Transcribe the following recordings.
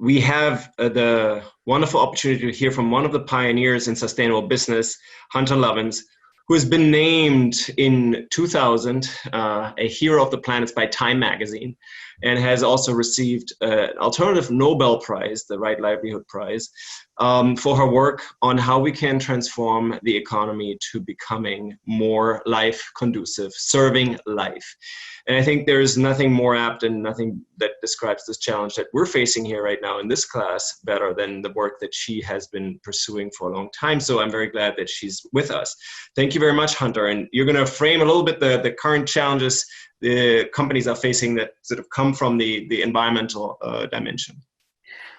we have the wonderful opportunity to hear from one of the pioneers in sustainable business, Hunter Lovins, who has been named in 2000 a Hero of the Planets by Time magazine, and has also received an alternative Nobel Prize, the Right Livelihood Prize, for her work on how we can transform the economy to becoming more life conducive, serving life. And I think there's nothing more apt and nothing that describes this challenge that we're facing here right now in this class better than the work that she has been pursuing for a long time. So I'm very glad that she's with us. Thank you very much, Hunter. And you're going to frame a little bit the current challenges the companies are facing that sort of come from the environmental dimension.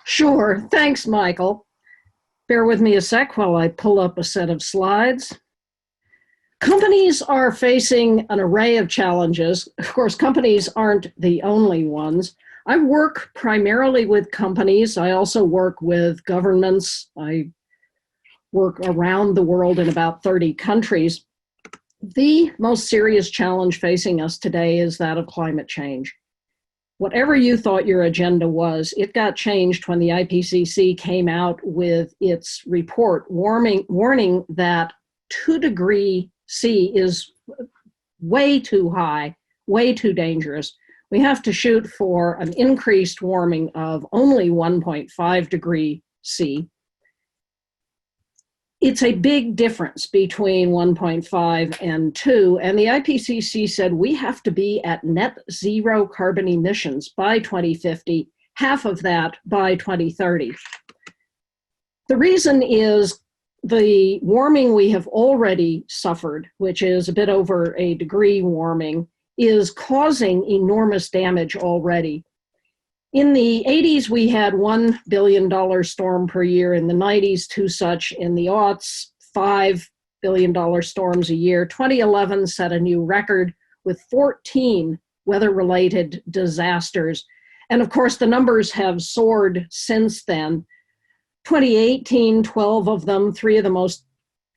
Sure. Thanks, Michael. Bear with me a sec while I pull up a set of slides. Companies are facing an array of challenges. Of course, companies aren't the only ones. I work primarily with companies. I also work with governments. I work around the world in about 30 countries. The most serious challenge facing us today is that of climate change. Whatever you thought your agenda was, it got changed when the IPCC came out with its report warning that 2°C is way too high, way too dangerous. We have to shoot for an increased warming of only 1.5 degrees C. It's a big difference between 1.5 and 2, and the IPCC said we have to be at net zero carbon emissions by 2050, half of that by 2030. The reason is the warming we have already suffered, which is a bit over a degree warming, is causing enormous damage already. In the 80s, we had $1 billion storm per year. In the 90s, two such. In the aughts, $5 billion storms a year. 2011 set a new record with 14 weather-related disasters. And of course, the numbers have soared since then. 2018, 12 of them, 3 of the most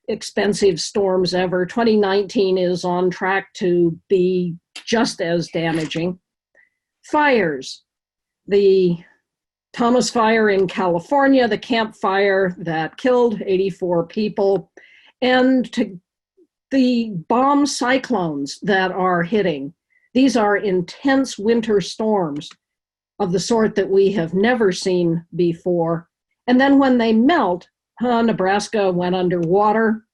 expensive storms ever. 2019 is on track to be just as damaging. Fires. The Thomas Fire in California, the Camp Fire that killed 84 people, and the bomb cyclones that are hitting. These are intense winter storms of the sort that we have never seen before. And then when they melt, Nebraska went underwater.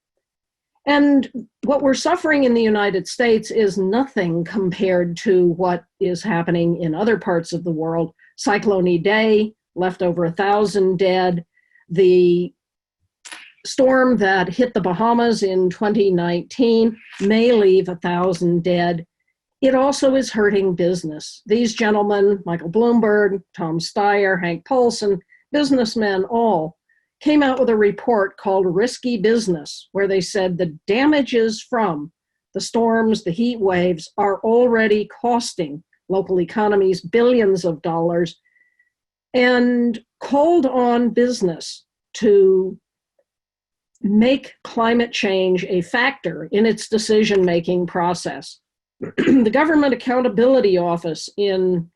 And what we're suffering in the United States is nothing compared to what is happening in other parts of the world. Cyclone Idai left over 1,000 dead. The storm that hit the Bahamas in 2019 may leave 1,000 dead. It also is hurting business. These gentlemen, Michael Bloomberg, Tom Steyer, Hank Paulson, businessmen all, came out with a report called Risky Business, where they said the damages from the storms, the heat waves, are already costing local economies billions of dollars, and called on business to make climate change a factor in its decision-making process. The Government Accountability Office in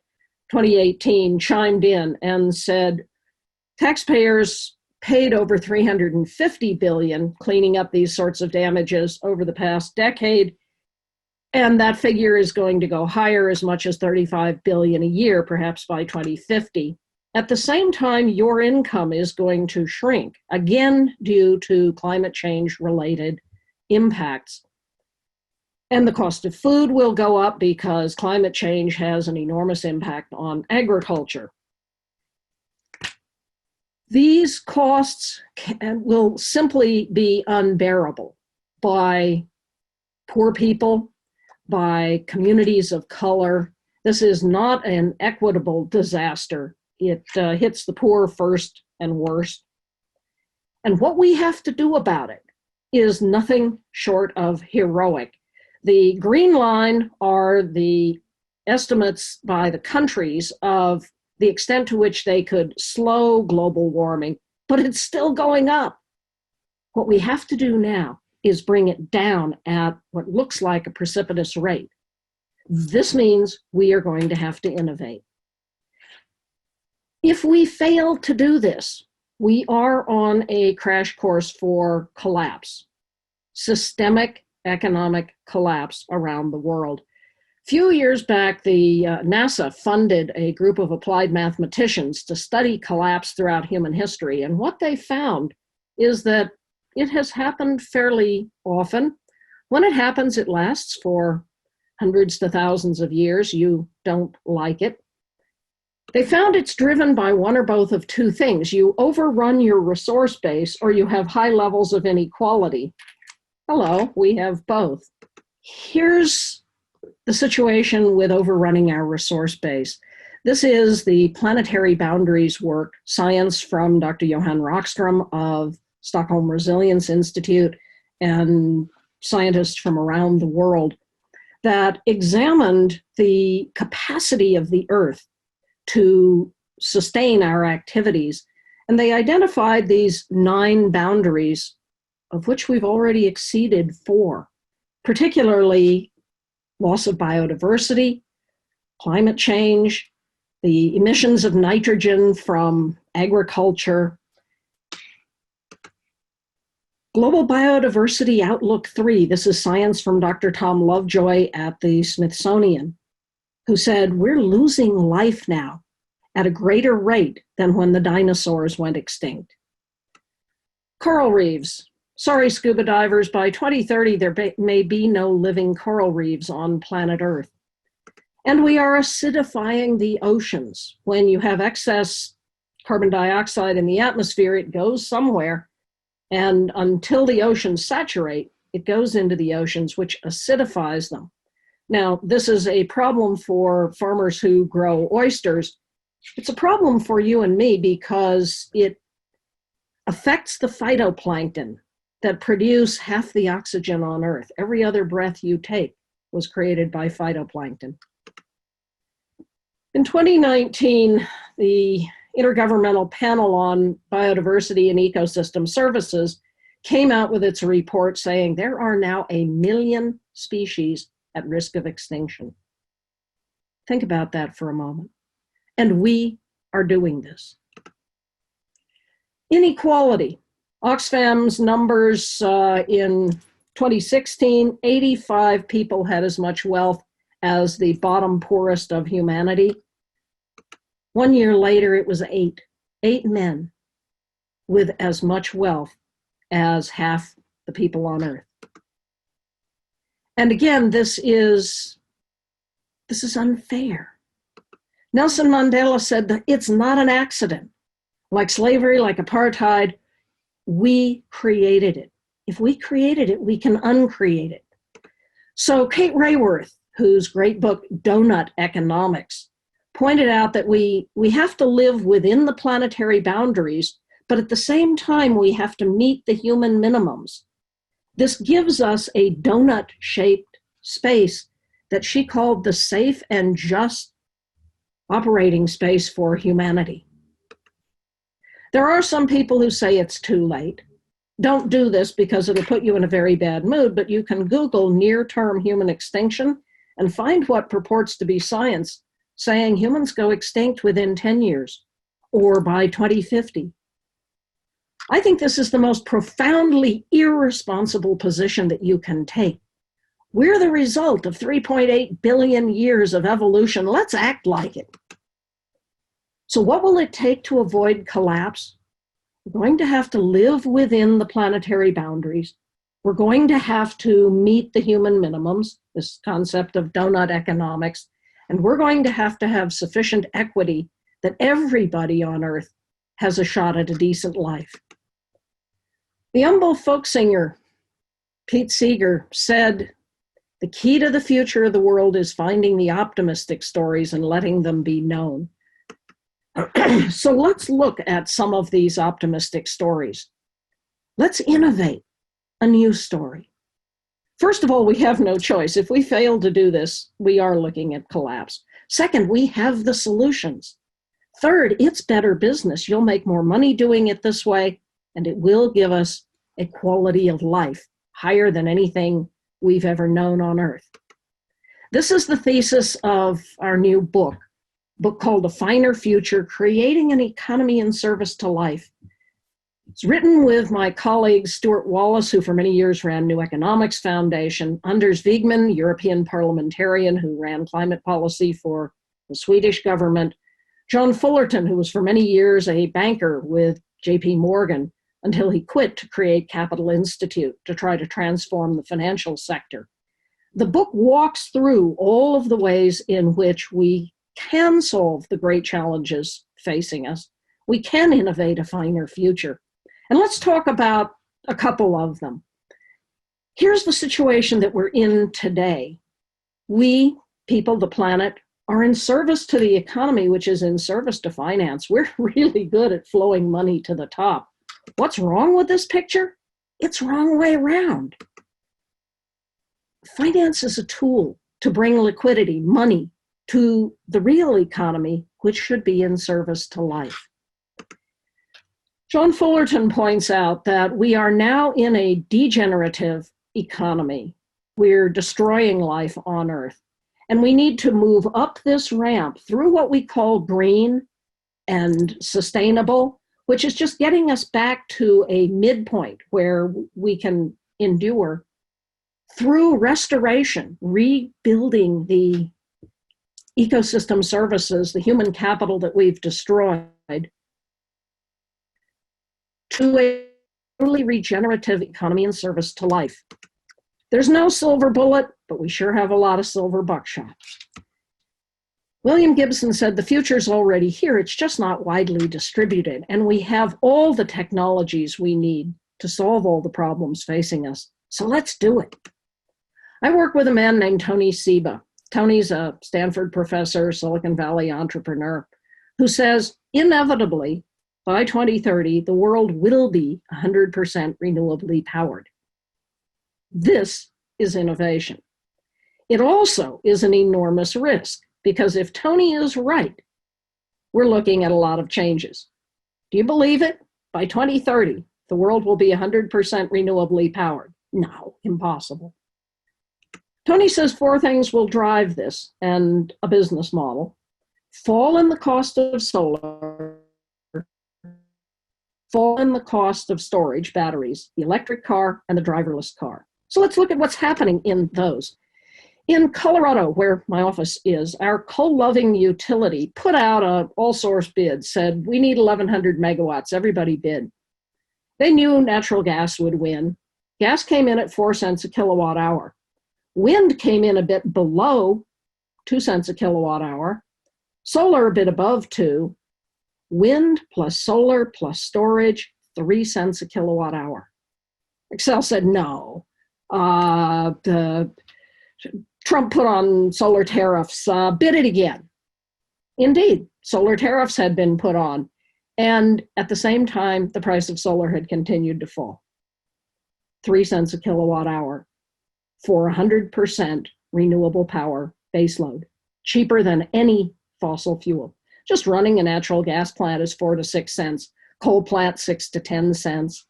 2018 chimed in and said, taxpayers paid over $350 billion cleaning up these sorts of damages over the past decade, and that figure is going to go higher, as much as $35 billion a year, perhaps by 2050. At the same time, your income is going to shrink, again due to climate change-related impacts. And the cost of food will go up because climate change has an enormous impact on agriculture. These costs will simply be unbearable by poor people, by communities of color. This is not an equitable disaster. It hits the poor first and worst. And what we have to do about it is nothing short of heroic. The green line are the estimates by the countries of the extent to which they could slow global warming, but it's still going up. What we have to do now is bring it down at what looks like a precipitous rate. This means we are going to have to innovate. If we fail to do this, we are on a crash course for collapse, systemic economic collapse around the world. A few years back, the NASA funded a group of applied mathematicians to study collapse throughout human history. And what they found is that it has happened fairly often. When it happens, it lasts for hundreds to thousands of years. You don't like it. They found it's driven by one or both of two things. You overrun your resource base, or you have high levels of inequality. Hello, we have both. Here's the situation with overrunning our resource base. This is the planetary boundaries work, science from Dr. Johan Rockström of Stockholm Resilience Institute and scientists from around the world that examined the capacity of the Earth to sustain our activities. And they identified these 9 boundaries, of which we've already exceeded 4, particularly loss of biodiversity, climate change, the emissions of nitrogen from agriculture. Global Biodiversity Outlook 3, this is science from Dr. Tom Lovejoy at the Smithsonian, who said, we're losing life now at a greater rate than when the dinosaurs went extinct. Coral reefs. Sorry, scuba divers, by 2030, there may be no living coral reefs on planet Earth. And we are acidifying the oceans. When you have excess carbon dioxide in the atmosphere, it goes somewhere. And until the oceans saturate, it goes into the oceans, which acidifies them. Now, this is a problem for farmers who grow oysters. It's a problem for you and me because it affects the phytoplankton that produce half the oxygen on Earth. Every other breath you take was created by phytoplankton. In 2019, the Intergovernmental Panel on Biodiversity and Ecosystem Services came out with its report saying there are now 1 million species at risk of extinction. Think about that for a moment. And we are doing this. Inequality. Oxfam's numbers in 2016, 85 people had as much wealth as the bottom poorest of humanity. 1 year later, it was 8 men with as much wealth as half the people on Earth. And again, this is unfair. Nelson Mandela said that it's not an accident. Like slavery, like apartheid, we created it. If we created it, we can uncreate it. So Kate Raworth, whose great book, Donut Economics, pointed out that we have to live within the planetary boundaries, but at the same time, we have to meet the human minimums. This gives us a donut-shaped space that she called the safe and just operating space for humanity. There are some people who say it's too late. Don't do this because it'll put you in a very bad mood, but you can Google near-term human extinction and find what purports to be science saying humans go extinct within 10 years or by 2050. I think this is the most profoundly irresponsible position that you can take. We're the result of 3.8 billion years of evolution. Let's act like it. So what will it take to avoid collapse? We're going to have to live within the planetary boundaries. We're going to have to meet the human minimums, this concept of donut economics, and we're going to have sufficient equity that everybody on Earth has a shot at a decent life. The humble folk singer, Pete Seeger, said, "The key to the future of the world is finding the optimistic stories and letting them be known." So let's look at some of these optimistic stories. Let's innovate a new story. First of all, we have no choice. If we fail to do this, we are looking at collapse. Second, we have the solutions. Third, it's better business. You'll make more money doing it this way, and it will give us a quality of life higher than anything we've ever known on Earth. This is the thesis of our new book, book called A Finer Future, Creating an Economy in Service to Life. It's written with my colleague Stuart Wallace, who for many years ran New Economics Foundation, Anders Wigman, European parliamentarian who ran climate policy for the Swedish government, John Fullerton, who was for many years a banker with J.P. Morgan until he quit to create Capital Institute to try to transform the financial sector. The book walks through all of the ways in which we can solve the great challenges facing us. We can innovate a finer future. And let's talk about a couple of them. Here's the situation that we're in today. We, people, the planet, are in service to the economy, which is in service to finance. We're really good at flowing money to the top. What's wrong with this picture? It's wrong way around. Finance is a tool to bring liquidity, money, to the real economy, which should be in service to life. John Fullerton points out that we are now in a degenerative economy. We're destroying life on Earth. And we need to move up this ramp through what we call green and sustainable, which is just getting us back to a midpoint where we can endure, through restoration, rebuilding the ecosystem services, the human capital that we've destroyed, to a truly regenerative economy in service to life. There's no silver bullet, but we sure have a lot of silver buckshot. William Gibson said, the future's already here, it's just not widely distributed, and we have all the technologies we need to solve all the problems facing us, so let's do it. I work with a man named Tony Seba. Tony's a Stanford professor, Silicon Valley entrepreneur, who says, inevitably, by 2030, the world will be 100% renewably powered. This is innovation. It also is an enormous risk, because if Tony is right, we're looking at a lot of changes. Do you believe it? By 2030, the world will be 100% renewably powered. No, impossible. Tony says 4 things will drive this and a business model: fall in the cost of solar, fall in the cost of storage, batteries, the electric car, and the driverless car. So let's look at what's happening in those. In Colorado, where my office is, our coal-loving utility put out an all-source bid, said, we need 1,100 megawatts, everybody bid. They knew natural gas would win. Gas came in at 4 cents a kilowatt hour. Wind came in a bit below 2 cents a kilowatt hour. Solar a bit above 2. Wind plus solar plus storage, 3 cents a kilowatt hour. Excel said no. Trump put on solar tariffs, bid it again. Indeed, solar tariffs had been put on. And at the same time, the price of solar had continued to fall. 3 cents a kilowatt hour for 100% renewable power baseload, cheaper than any fossil fuel. Just running a natural gas plant is 4 to 6 cents, coal plant 6 to 10 cents.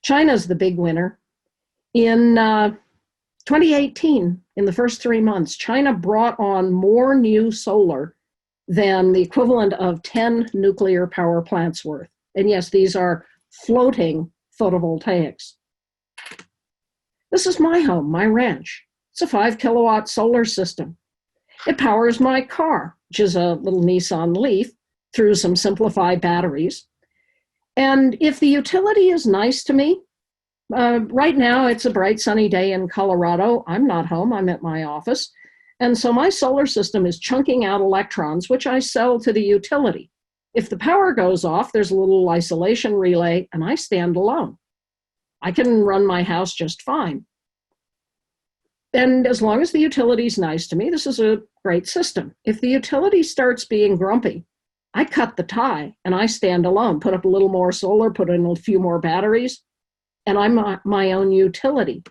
China's the big winner. In 2018, in the first 3 months, China brought on more new solar than the equivalent of 10 nuclear power plants worth. And yes, these are floating photovoltaics. This is my home, my ranch. It's a 5 kilowatt solar system. It powers my car, which is a little Nissan Leaf, through some simplified batteries. And if the utility is nice to me, right now it's a bright sunny day in Colorado. I'm not home, I'm at my office. And so my solar system is chunking out electrons, which I sell to the utility. If the power goes off, there's a little isolation relay and I stand alone. I can run my house just fine. And as long as the utility is nice to me, this is a great system. If the utility starts being grumpy, I cut the tie and I stand alone, put up a little more solar, put in a few more batteries, and I'm my own utility.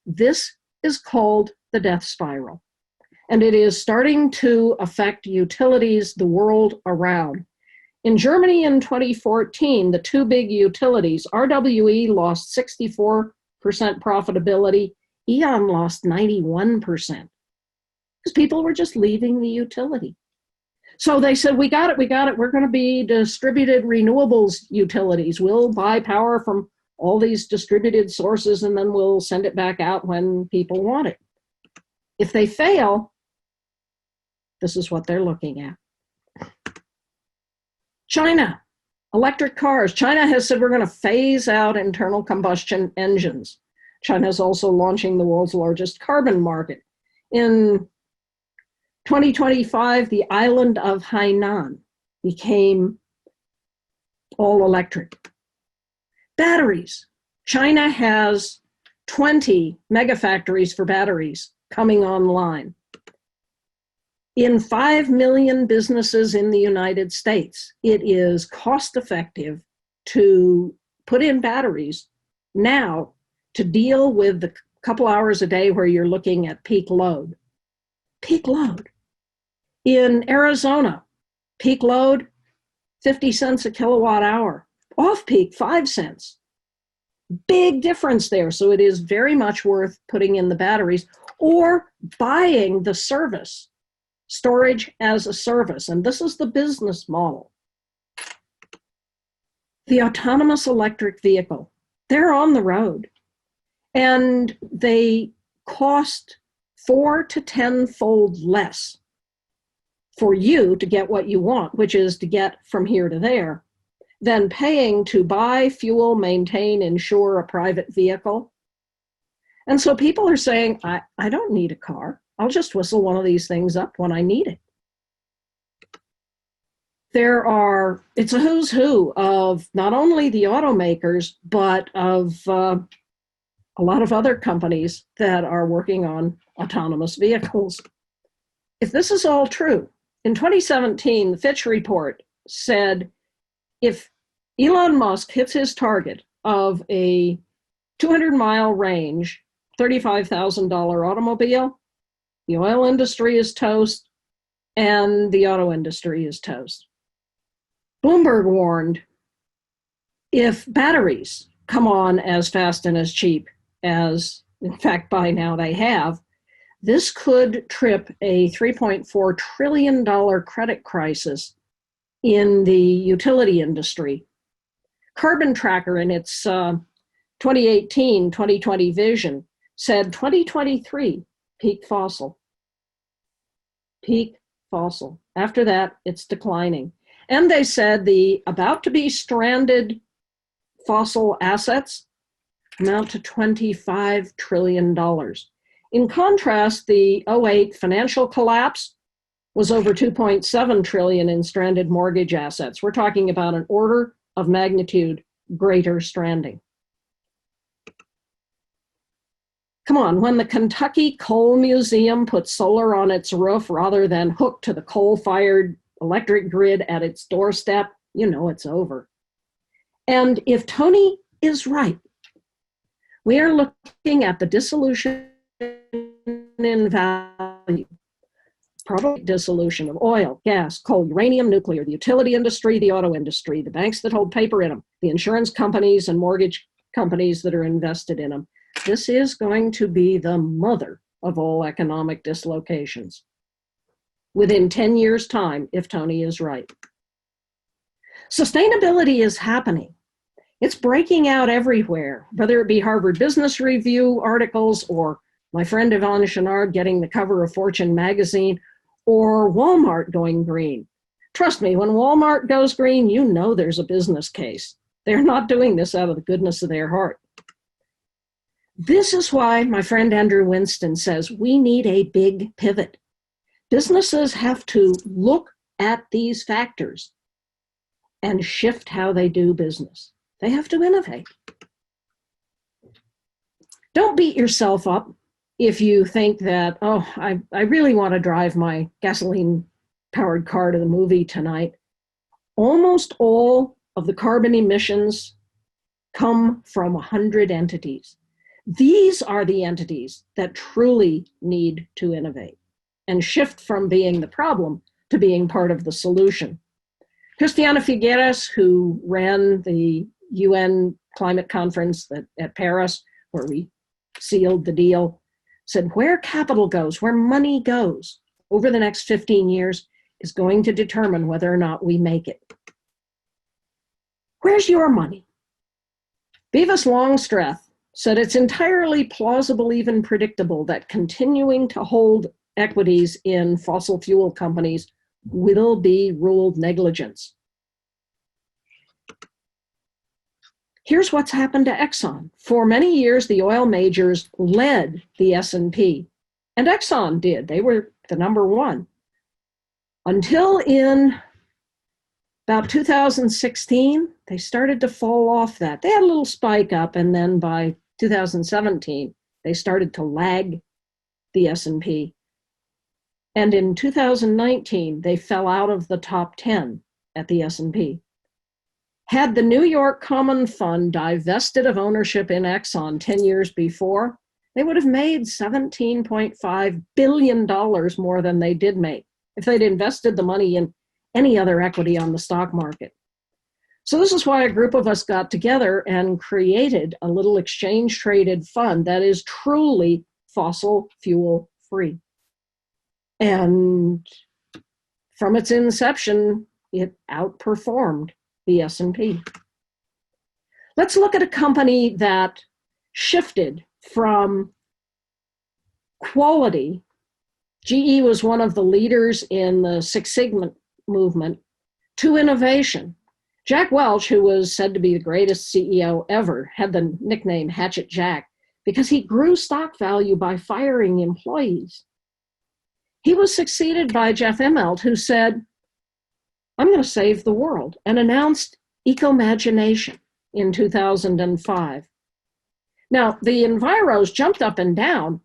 This is called the death spiral. And it is starting to affect utilities the world around. In Germany in 2014, the 2 big utilities, RWE lost 64% profitability, E.ON lost 91%. because people were just leaving the utility. So they said, we got it. We're going to be distributed renewables utilities. We'll buy power from all these distributed sources, and then we'll send it back out when people want it. If they fail, this is what they're looking at. China, electric cars. China has said we're going to phase out internal combustion engines. China is also launching the world's largest carbon market. In 2025, the island of Hainan became all electric. Batteries. China has 20 megafactories for batteries coming online. In 5 million businesses in the United States, it is cost effective to put in batteries now to deal with the couple hours a day where you're looking at peak load. Peak load. In Arizona, peak load, 50 cents a kilowatt hour. Off peak, 5 cents. Big difference there. So it is very much worth putting in the batteries or buying the service, storage as a service. And this is the business model. The autonomous electric vehicle, they're on the road and they cost 4 to 10-fold less for you to get what you want, which is to get from here to there, than paying to buy, fuel, maintain, insure a private vehicle. And so people are saying, I don't need a car. I'll just whistle one of these things up when I need it. It's a who's who of not only the automakers, but of a lot of other companies that are working on autonomous vehicles. If this is all true, in 2017, the Fitch report said if Elon Musk hits his target of a 200-mile range, $35,000 automobile, the oil industry is toast and the auto industry is toast. Bloomberg warned if batteries come on as fast and as cheap as, in fact, by now they have, this could trip a $3.4 trillion credit crisis in the utility industry. Carbon Tracker, in its 2018-2020 vision, said 2023, peak fossil. Peak fossil. After that, it's declining. And they said the about to be stranded fossil assets amount to $25 trillion. In contrast, the 2008 financial collapse was over 2.7 trillion in stranded mortgage assets. We're talking about an order of magnitude greater stranding. Come on, when the Kentucky Coal Museum put solar on its roof rather than hooked to the coal-fired electric grid at its doorstep, you know it's over. And if Tony is right, we are looking at the dissolution in value, probably dissolution of oil, gas, coal, uranium, nuclear, the utility industry, the auto industry, the banks that hold paper in them, the insurance companies and mortgage companies that are invested in them. This is going to be the mother of all economic dislocations within 10 years' time, if Tony is right. Sustainability is happening. It's breaking out everywhere, whether it be Harvard Business Review articles or my friend Yvonne Chouinard getting the cover of Fortune magazine or Walmart going green. Trust me, when Walmart goes green, you know there's a business case. They're not doing this out of the goodness of their heart. This is why my friend Andrew Winston says we need a big pivot. Businesses have to look at these factors and shift how they do business. They have to innovate. Don't beat yourself up if you think that, oh, I really want to drive my gasoline-powered car to the movie tonight. Almost all of the carbon emissions come from 100 entities. These are the entities that truly need to innovate and shift from being the problem to being part of the solution. Christiana Figueres, who ran the UN climate conference at Paris, where we sealed the deal, said where capital goes, where money goes over the next 15 years is going to determine whether or not we make it. Where's your money? Beavis Longstreth said it's entirely plausible, even predictable, that continuing to hold equities in fossil fuel companies will be ruled negligence. Here's what's happened to Exxon. For many years, the oil majors led the S&P, and Exxon did. They were the number one. Until in about 2016, they started to fall off that. They had a little spike up, and then by 2017, they started to lag the S&P. And in 2019, they fell out of the top 10 at the S&P. Had the New York Common Fund divested of ownership in Exxon 10 years before, they would have made $17.5 billion more than they did make if they'd invested the money in any other equity on the stock market. So this is why a group of us got together and created a little exchange-traded fund that is truly fossil fuel free. And from its inception, it outperformed the S&P. Let's look at a company that shifted from quality. GE was one of the leaders in the Six Sigma movement, to innovation. Jack Welch, who was said to be the greatest CEO ever, had the nickname Hatchet Jack because he grew stock value by firing employees. He was succeeded by Jeff Immelt, who said, I'm going to save the world, and announced Ecomagination in 2005. Now, the enviros jumped up and down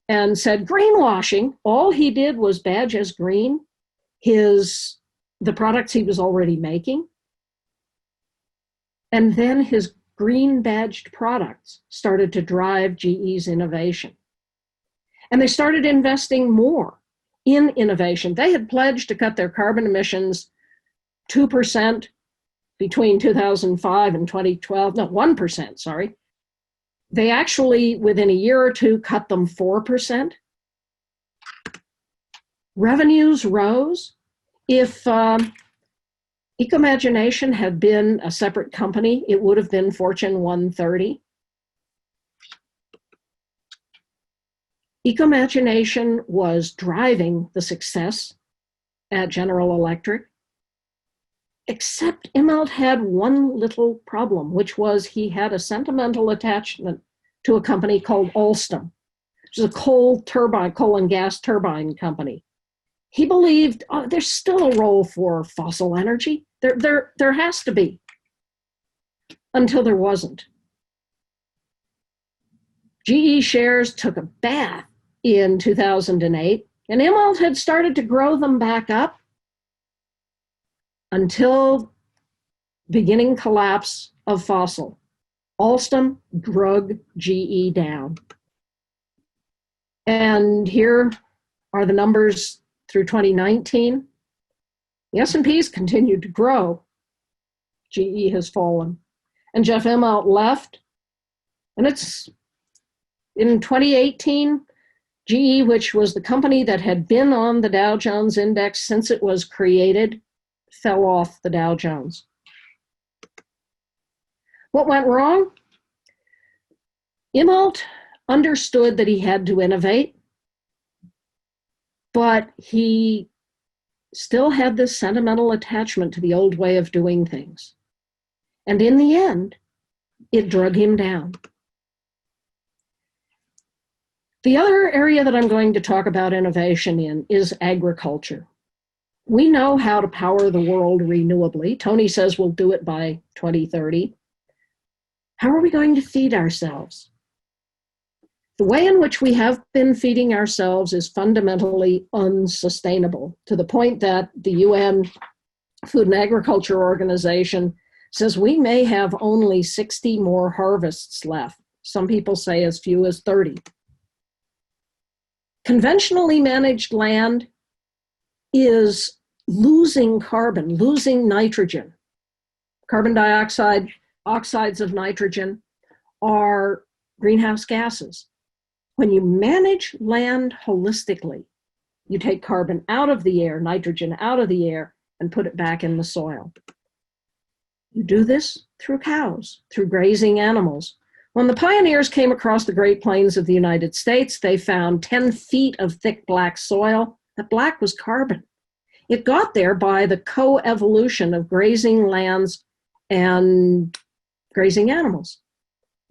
and said greenwashing. All he did was badge as green the products he was already making. And then his green badged products started to drive GE's innovation. And they started investing more in innovation. They had pledged to cut their carbon emissions 2% between 2005 and 2012. No, 1%, sorry. They actually, within a year or two, cut them 4%. Revenues rose. If Ecomagination had been a separate company, it would have been Fortune 130. Ecomagination was driving the success at General Electric, except Immelt had one little problem, which was he had a sentimental attachment to a company called Alstom, which is a coal and gas turbine company. He believed there's still a role for fossil energy. There has to be, until there wasn't. GE shares took a bath in 2008, and Immelt had started to grow them back up until beginning collapse of fossil. Alstom drug GE down. And here are the numbers through 2019. The S&Ps continued to grow. GE has fallen. And Jeff Immelt left. And it's in 2018, GE, which was the company that had been on the Dow Jones Index since it was created, fell off the Dow Jones. What went wrong? Immelt understood that he had to innovate, but he still had this sentimental attachment to the old way of doing things. And in the end, it drug him down. The other area that I'm going to talk about innovation in is agriculture. We know how to power the world renewably. Tony says we'll do it by 2030. How are we going to feed ourselves? The way in which we have been feeding ourselves is fundamentally unsustainable, to the point that the UN Food and Agriculture Organization says we may have only 60 more harvests left. Some people say as few as 30. Conventionally managed land is losing carbon, losing nitrogen. Carbon dioxide, oxides of nitrogen are greenhouse gases. When you manage land holistically, you take carbon out of the air, nitrogen out of the air, and put it back in the soil. You do this through cows, through grazing animals. When the pioneers came across the Great Plains of the United States, they found 10 feet of thick black soil. That black was carbon. It got there by the co-evolution of grazing lands and grazing animals.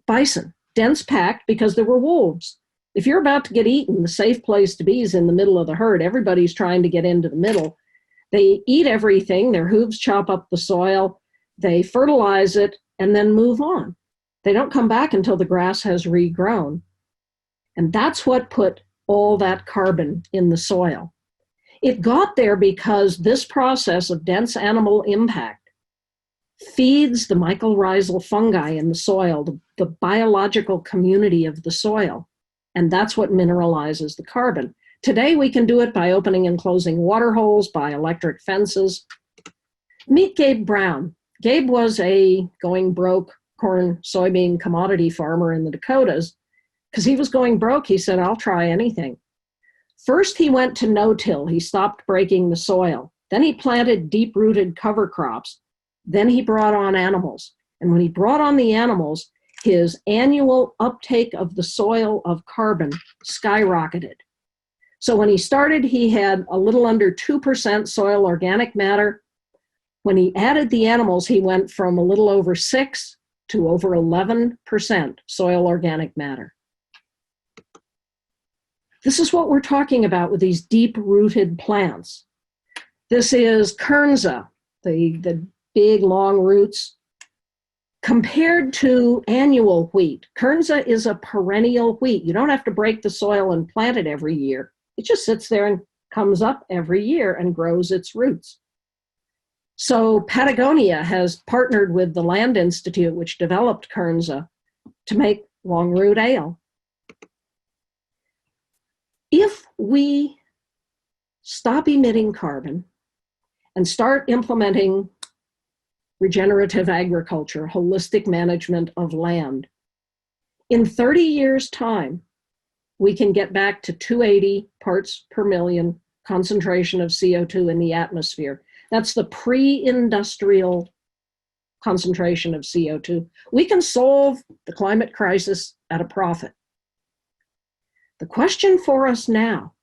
Bison, dense packed because there were wolves. If you're about to get eaten, the safe place to be is in the middle of the herd. Everybody's trying to get into the middle. They eat everything. Their hooves chop up the soil. They fertilize it and then move on. They don't come back until the grass has regrown. And that's what put all that carbon in the soil. It got there because this process of dense animal impact feeds the mycorrhizal fungi in the soil, the biological community of the soil. And that's what mineralizes the carbon. Today, we can do it by opening and closing water holes, by electric fences. Meet Gabe Brown. Gabe was a going broke corn, soybean commodity farmer in the Dakotas. Because he was going broke, he said, I'll try anything. First, he went to no-till. He stopped breaking the soil. Then he planted deep-rooted cover crops. Then he brought on animals. And when he brought on the animals, his annual uptake of the soil of carbon skyrocketed. So when he started, he had a little under 2% soil organic matter. When he added the animals, he went from a little over 6 to over 11% soil organic matter. This is what we're talking about with these deep-rooted plants. This is Kernza, the big, long roots. Compared to annual wheat, Kernza is a perennial wheat. You don't have to break the soil and plant it every year. It just sits there and comes up every year and grows its roots. So Patagonia has partnered with the Land Institute, which developed Kernza, to make longroot ale. If we stop emitting carbon and start implementing regenerative agriculture, holistic management of land, in 30 years' time, we can get back to 280 parts per million concentration of CO2 in the atmosphere. That's the pre-industrial concentration of CO2. We can solve the climate crisis at a profit. The question for us now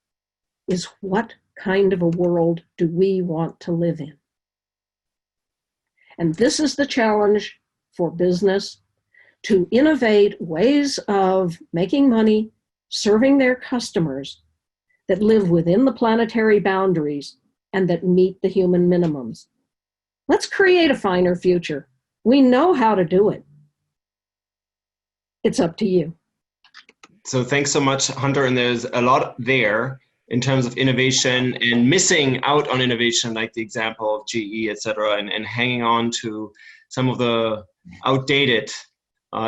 is, what kind of a world do we want to live in? And this is the challenge for business, to innovate ways of making money, serving their customers that live within the planetary boundaries and that meet the human minimums. Let's create a finer future. We know how to do it. It's up to you. So thanks so much, Hunter. And there's a lot there in terms of innovation and missing out on innovation, like the example of GE, et cetera, and hanging on to some of the outdated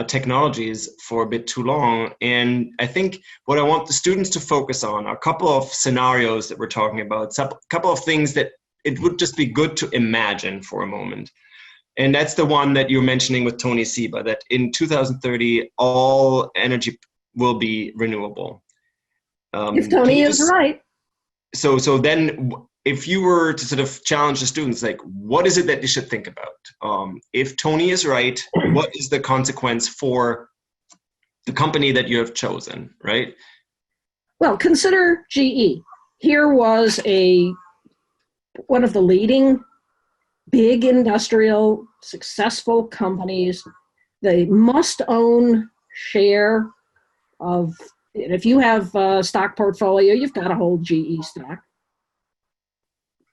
technologies for a bit too long. And I think what I want the students to focus on are a couple of scenarios that we're talking about, a couple of things that it would just be good to imagine for a moment. And that's the one that you're mentioning with Tony Seba, that in 2030, all energy will be renewable. If Tony is right. So then if you were to sort of challenge the students, like, what is it that they should think about? If Tony is right, what is the consequence for the company that you have chosen, right? Well, consider GE. Here was one of the leading big industrial successful companies. They must own share of, if you have a stock portfolio, you've got to hold GE stock,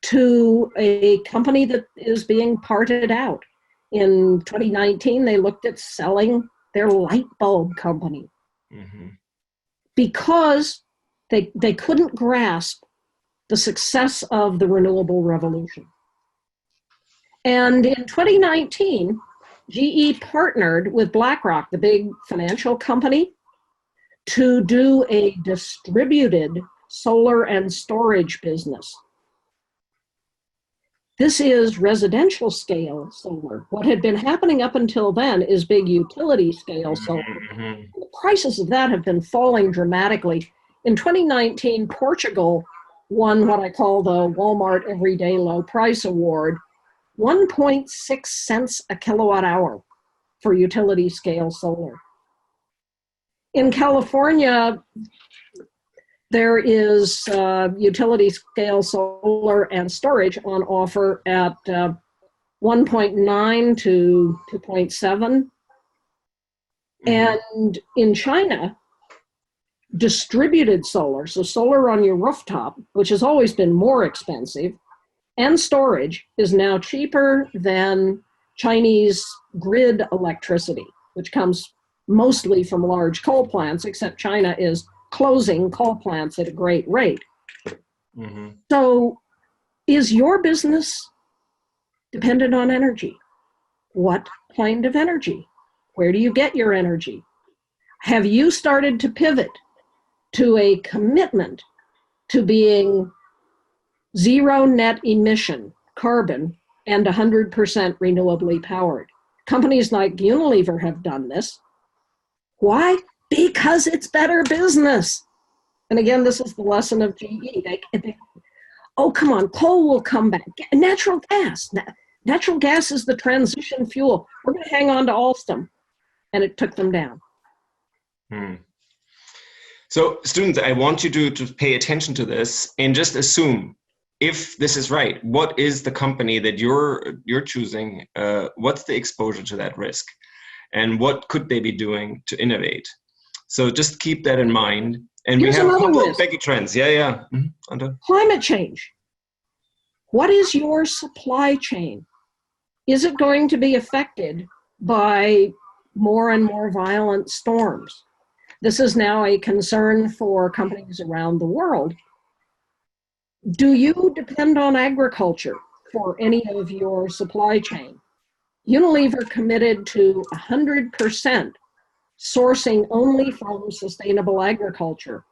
to a company that is being parted out. In 2019, they looked at selling their light bulb company because they couldn't grasp the success of the renewable revolution. And in 2019, GE partnered with BlackRock, the big financial company, to do a distributed solar and storage business. This is residential scale solar. What had been happening up until then is big utility scale solar. Mm-hmm. The prices of that have been falling dramatically. In 2019, Portugal won what I call the Walmart Everyday Low Price Award, 1.6 cents a kilowatt hour for utility scale solar. In California, there is utility scale solar and storage on offer at 1.9 to 2.7. And in China, distributed solar, so solar on your rooftop, which has always been more expensive, and storage is now cheaper than Chinese grid electricity, which comes mostly from large coal plants, except China is closing coal plants at a great rate. Mm-hmm. So is your business dependent on energy? What kind of energy? Where do you get your energy? Have you started to pivot to a commitment to being zero net emission carbon and 100% renewably powered? Companies like Unilever have done this. Why? Because it's better business. And again, this is the lesson of GE. Oh, come on, coal will come back. Natural gas. Natural gas is the transition fuel. We're going to hang on to Alstom. And it took them down. So students, I want you to pay attention to this and just assume if this is right, what is the company that you're choosing? What's the exposure to that risk? And what could they be doing to innovate? So just keep that in mind. And Here's we have a couple risk. of big trends. Yeah. Mm-hmm. Climate change. What is your supply chain? Is it going to be affected by more and more violent storms? This is now a concern for companies around the world. Do you depend on agriculture for any of your supply chain? Unilever committed to 100% sourcing only from sustainable agriculture.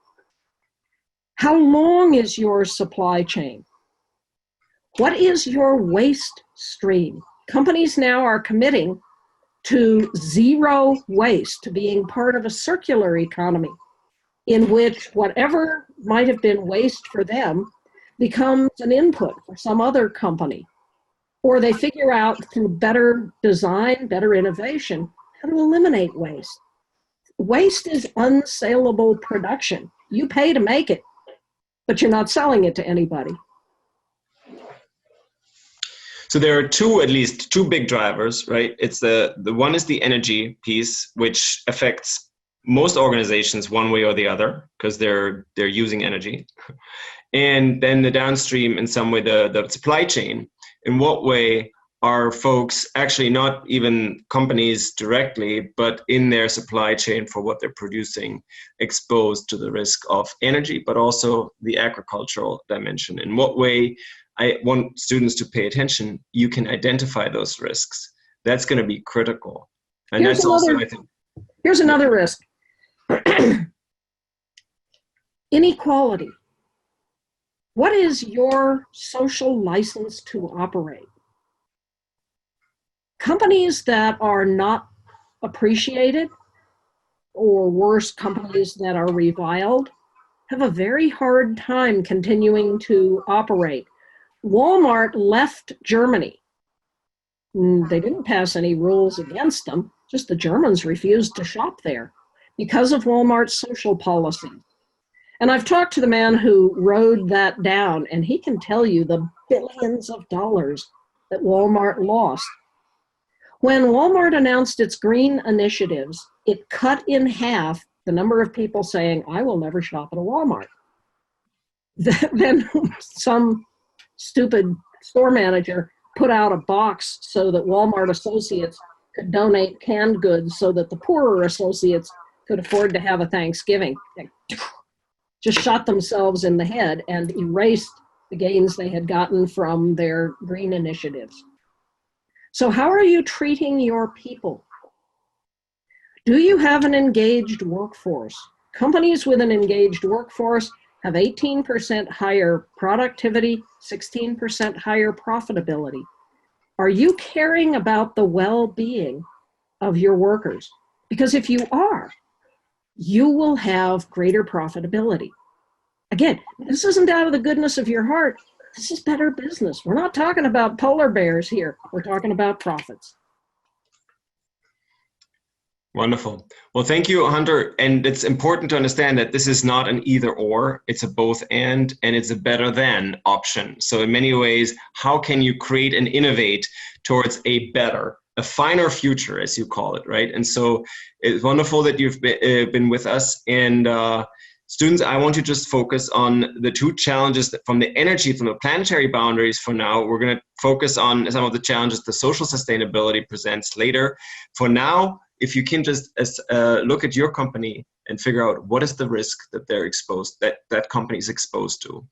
How long is your supply chain? What is your waste stream? Companies now are committing to zero waste, to being part of a circular economy in which whatever might have been waste for them becomes an input for some other company. Or they figure out through better design, better innovation, how to eliminate waste. Waste is unsaleable production. You pay to make it, but you're not selling it to anybody. So there are at least two big drivers, right? It's the one is the energy piece, which affects most organizations one way or the other because they're using energy. And then the downstream, in some way, the supply chain. In what way are folks actually not even companies directly, but in their supply chain for what they're producing, exposed to the risk of energy, but also the agricultural dimension? In what way, I want students to pay attention, you can identify those risks. That's going to be critical. And Here's that's also, I think. Here's another risk. Inequality. What is your social license to operate? Companies that are not appreciated, or worse, companies that are reviled, have a very hard time continuing to operate. Walmart left Germany. They didn't pass any rules against them, just the Germans refused to shop there because of Walmart's social policy. And I've talked to the man who rode that down, and he can tell you the billions of dollars that Walmart lost. When Walmart announced its green initiatives, it cut in half the number of people saying, I will never shop at a Walmart. Then some stupid store manager put out a box so that Walmart associates could donate canned goods so that the poorer associates could afford to have a Thanksgiving. They just shot themselves in the head and erased the gains they had gotten from their green initiatives. So how are you treating your people? Do you have an engaged workforce? Companies with an engaged workforce have 18% higher productivity, 16% higher profitability. Are you caring about the well-being of your workers? Because if you are, you will have greater profitability. Again, this isn't out of the goodness of your heart. This is better business. We're not talking about polar bears here. We're talking about profits. Wonderful. Well, thank you, Hunter. And it's important to understand that this is not an either or, it's a both and it's a better than option. So in many ways, how can you create and innovate towards a better, a finer future, as you call it, right? And so it's wonderful that you've been with us. And students, I want you to just focus on the two challenges that from the energy, from the planetary boundaries for now. We're going to focus on some of the challenges the social sustainability presents later. For now, if you can just look at your company and figure out what is the risk that they're exposed, that company is exposed to,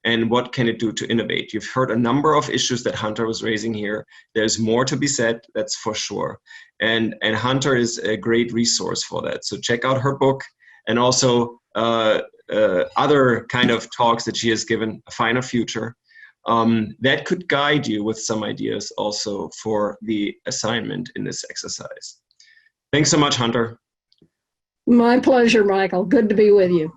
and what can it do to innovate. You've heard a number of issues that Hunter was raising here. There's more to be said, that's for sure. And Hunter is a great resource for that. So check out her book and also other kind of talks that she has given, A Finer Future. That could guide you with some ideas also for the assignment in this exercise. Thanks so much, Hunter. My pleasure, Michael. Good to be with you.